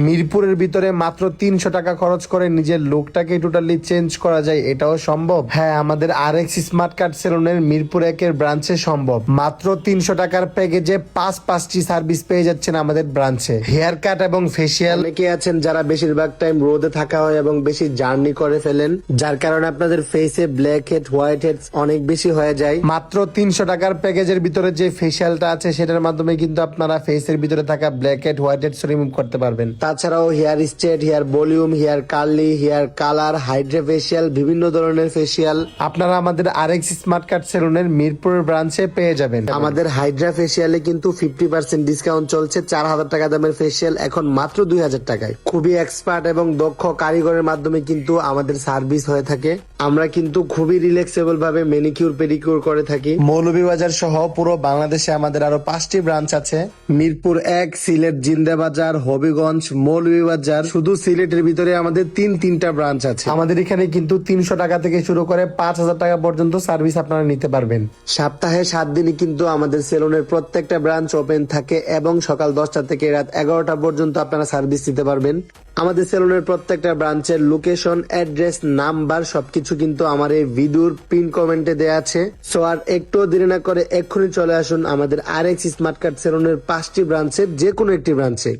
মিরপুরের ভিতরে মাত্র 300 টাকা খরচ করে নিজের লুকটাকে টোটালি চেঞ্জ করা যায়, এটাও সম্ভব। হ্যাঁ, আমাদের আরএক্স স্মার্ট কাট সেলুনের মিরপুর 1-এর ব্রাঞ্চে সম্ভব। মাত্র 300 টাকার প্যাকেজে 5টি সার্ভিস পেয়ে যাচ্ছেন আমাদের ব্রাঞ্চে। হেয়ার কাট এবং ফেসিয়াল। অনেকে আছেন যারা বেশিরভাগ টাইম রোদে থাকা হয় এবং বেশি জার্নি করে ফেলেন, যার কারণে আপনাদের ফেসে ব্ল্যাক হেড, হোয়াইট হেড অনেক বেশি হয়ে যায়। মাত্র 300 টাকার প্যাকেজের ভিতরে যে ফেসিয়ালটা আছে সেটার মাধ্যমে কিন্তু আপনারা ফেসের ভিতরে থাকা black head, white heads remove করতে পারবেন। তাছাড়াও hair straight, hair volume, hair curly, hair colour, hydra facial, বিভিন্ন ধরনের ফেসিয়াল আপনারা আমাদের আরএক্স স্মার্ট কাট সেলুনের মিরপুরের ব্রাঞ্চে পেয়ে যাবেন। আমাদের হাইড্রা ফেসিয়ালে কিন্তু 50% ডিসকাউন্ট চলছে। 4000 টাকা দামের ফেসিয়াল এখন মাত্র 2000 টাকায়। খুবই এক্সপার্ট এবং দক্ষ কারিগরের মাধ্যমে কিন্তু আমাদের সার্ভিস হয়ে থাকে। আমরা কিন্তু খুবই রিল্যাক্সেবল ভাবে ম্যানিকিউর পেডিকিউর করে থাকি। মৌলভীবাজার সহ পুরো বাংলাদেশে আমাদের আরো 5টি ব্রাঞ্চ আছে। মিরপুর 1, সিলেট জিন্দাবাজার, হবিগঞ্জ, মৌলভীবাজার। শুধু সিলেটের ভিতরে আমাদের তিনটা ব্রাঞ্চ আছে। আমাদের এখানে কিন্তু 300 টাকা থেকে শুরু করে 5000 টাকা পর্যন্ত সার্ভিস আপনারা নিতে পারবেন। সপ্তাহে 7 দিনই কিন্তু আমাদের সেলুনের প্রত্যেকটা ব্রাঞ্চ ওপেন থাকে এবং সকাল 10টা থেকে রাত 11টা পর্যন্ত আপনারা সার্ভিস দিতে পারবেন। আমাদের সেলুনের প্রত্যেকটা ব্রাঞ্চের লোকেশন, অ্যাড্রেস, নাম্বার সবকিছু কিন্তু আমার এই ভিডিওর পিন কমেন্টে দেয়া আছে। সো আর একটু দেরি না করে এক্ষুনি চলে আসুন আমাদের আরএক্স স্মার্ট কাট সেলুনের 5টি ব্রাঞ্চের যে কোনো একটি ব্রাঞ্চে।